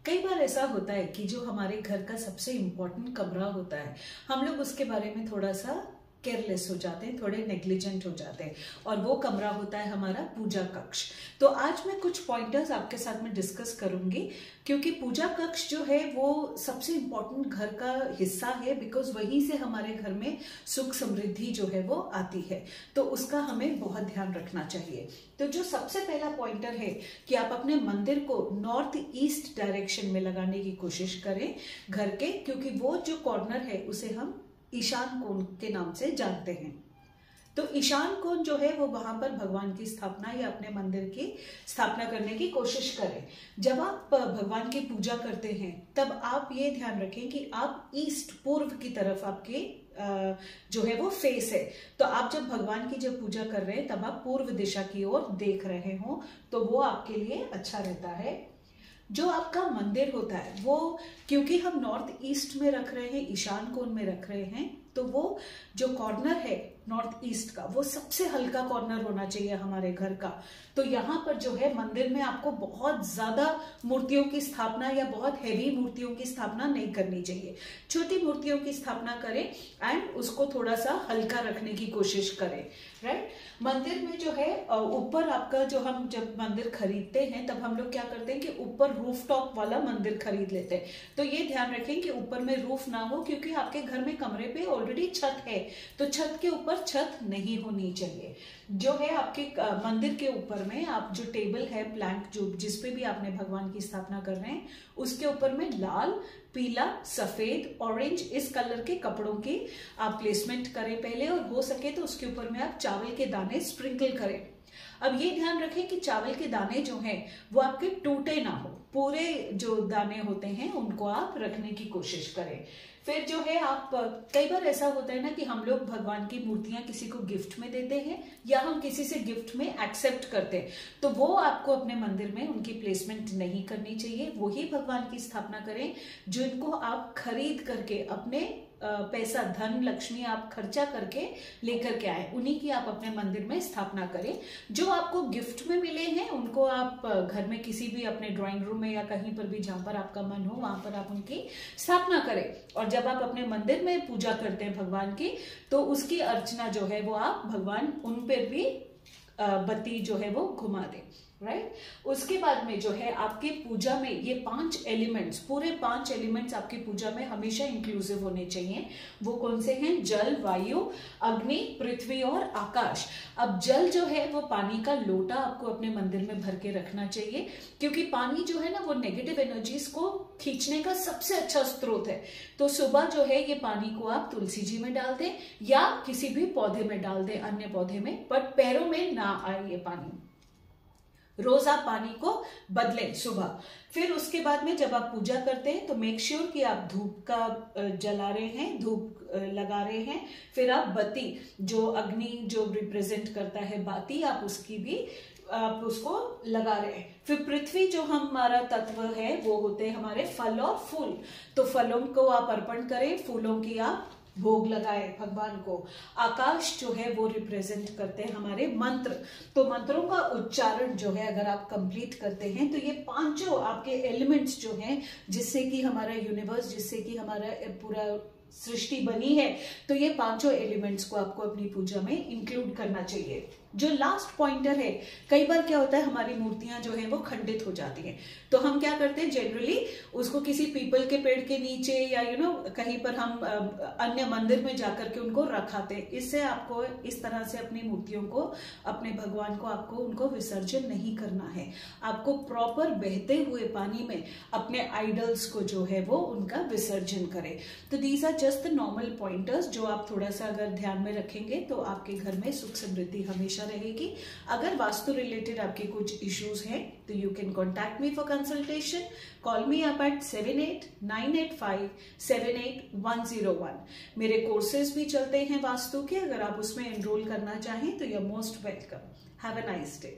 कई बार ऐसा होता है कि जो हमारे घर का सबसे इम्पोर्टेंट कमरा होता है, हम लोग उसके बारे में थोड़ा सा केयरलेस हो जाते हैं, थोड़े नेग्लिजेंट हो जाते हैं, और वो कमरा होता है हमारा पूजा कक्ष। तो आज मैं कुछ पॉइंटर्स आपके साथ में डिस्कस करूंगी, क्योंकि पूजा कक्ष जो है वो सबसे इम्पोर्टेंट घर का हिस्सा है, बिकॉज वहीं से हमारे घर में सुख समृद्धि जो है वो आती है। तो उसका हमें बहुत ध्यान रखना चाहिए। तो जो सबसे पहला पॉइंटर है कि आप अपने मंदिर को नॉर्थ ईस्ट डायरेक्शन में लगाने की कोशिश करें घर के, क्योंकि वो जो कॉर्नर है उसे हम ईशान कोण के नाम से जानते हैं। तो ईशान कोण जो है वो वहां पर भगवान की स्थापना या अपने मंदिर की स्थापना करने की कोशिश करें। जब आप भगवान की पूजा करते हैं तब आप ये ध्यान रखें कि आप ईस्ट पूर्व की तरफ आपके जो है वो फेस है। तो आप जब भगवान की जब पूजा कर रहे हैं तब आप पूर्व दिशा की ओर देख रहे हो, तो वो आपके लिए अच्छा रहता है। जो आपका मंदिर होता है वो, क्योंकि हम नॉर्थ ईस्ट में रख रहे हैं, ईशान कोण में रख रहे हैं, तो वो जो कॉर्नर है नॉर्थ ईस्ट का वो सबसे हल्का कॉर्नर होना चाहिए हमारे घर का। तो यहाँ पर जो है मंदिर में आपको बहुत ज्यादा मूर्तियों की स्थापना या बहुत हैवी मूर्तियों की स्थापना नहीं करनी चाहिए। छोटी मूर्तियों की स्थापना करें एंड उसको थोड़ा सा हल्का रखने की कोशिश करें। राइट, मंदिर में जो है ऊपर आपका, जो हम जब मंदिर खरीदते हैं तब हम लोग क्या करते हैं कि ऊपर रूफटॉप वाला मंदिर खरीद लेते हैं। तो ये ध्यान रखें कि ऊपर में रूफ ना हो, क्योंकि आपके घर में कमरे पे ऑलरेडी छत है, तो छत के ऊपर छत नहीं होनी चाहिए। जो है आपके मंदिर के ऊपर में आप जो टेबल है प्लैंक, जो जिसपे भी आपने भगवान की स्थापना कर रहे हैं, उसके ऊपर में लाल, पीला, सफेद, ऑरेंज इस कलर के कपड़ों की आप प्लेसमेंट करें पहले, और हो सके तो उसके ऊपर में आप चावल के दाने स्प्रिंकल करें। अब ये ध्यान रखें कि चावल के दाने जो हैं वो आपके टूटे ना हो, पूरे जो दाने होते हैं उनको आप रखने की कोशिश करें। फिर जो है आप, कई बार ऐसा होता है ना कि हम लोग भगवान की मूर्तियां किसी को गिफ्ट में देते हैं या हम किसी से गिफ्ट में एक्सेप्ट करते हैं, तो वो आपको अपने मंदिर में उनकी प्लेसमेंट नहीं करनी चाहिए। वही भगवान की स्थापना करें जिनको आप खरीद करके अपने पैसा, धन, लक्ष्मी आप खर्चा करके लेकर के आए, उन्हीं की आप अपने मंदिर में स्थापना करें। जो आपको गिफ्ट में मिले हैं उनको आप घर में किसी भी अपने ड्राइंग रूम में या कहीं पर भी जहां पर आपका मन हो वहां पर आप उनकी स्थापना करें। और जब आप अपने मंदिर में पूजा करते हैं भगवान की, तो उसकी अर्चना जो है वो आप भगवान उन पर भी बत्ती जो है वो घुमा दें। राइट, उसके बाद में जो है आपकी पूजा में ये 5 एलिमेंट्स, पूरे 5 एलिमेंट्स आपकी पूजा में हमेशा इंक्लूसिव होने चाहिए। वो कौन से हैं? जल, वायु, अग्नि, पृथ्वी और आकाश। अब जल जो है वो पानी का लोटा आपको अपने मंदिर में भर के रखना चाहिए, क्योंकि पानी जो है ना वो नेगेटिव एनर्जीज को खींचने का सबसे अच्छा स्रोत है। तो सुबह जो है ये पानी को आप तुलसी जी में डाल दें या किसी भी पौधे में डाल दें, अन्य पौधे में, बट पैरों में ना आए ये पानी। रोज आप पानी को बदलें सुबह। फिर उसके बाद में जब आप पूजा करते हैं तो मेक श्योर कि आप धूप का जला रहे हैं, धूप लगा रहे हैं। फिर आप बत्ती, जो अग्नि जो रिप्रेजेंट करता है बाती, आप उसकी भी आप उसको लगा रहे हैं। फिर पृथ्वी जो हमारा तत्व है वो होते हैं हमारे फल और फूल, तो फलों को आप अर्पण करें, फूलों की आप भोग लगाए भगवान को। आकाश जो है वो रिप्रेजेंट करते हैं हमारे मंत्र, तो मंत्रों का उच्चारण जो है अगर आप कंप्लीट करते हैं तो ये 5 आपके एलिमेंट्स जो हैं, जिससे कि हमारा यूनिवर्स, जिससे कि हमारा पूरा सृष्टि बनी है, तो ये 5 एलिमेंट्स को आपको अपनी पूजा में इंक्लूड करना चाहिए। जो लास्ट पॉइंटर है, कई बार क्या होता है हमारी मूर्तियां जो है वो खंडित हो जाती हैं, तो हम क्या करते हैं जनरली उसको किसी पीपल के पेड़ के नीचे या कहीं पर हम अन्य मंदिर में जाकर के उनको रखाते हैं। इससे आपको इस तरह से अपनी मूर्तियों को, अपने भगवान को, आपको उनको विसर्जन नहीं करना है। आपको प्रॉपर बहते हुए पानी में अपने आइडल्स को जो है वो उनका विसर्जन करें। तो these are just the normal pointers जो आप थोड़ा सा अगर ध्यान में रखेंगे तो आपके घर में सुख समृद्धि हमेशा रहेगी। अगर वास्तु रिलेटेड आपके कुछ इश्यूज हैं तो you can contact me for consultation. Call me up at 7898578101। मेरे कोर्सेज भी चलते हैं वास्तु के, अगर आप उसमें एनरोल करना चाहें तो you are most welcome. Have a nice day.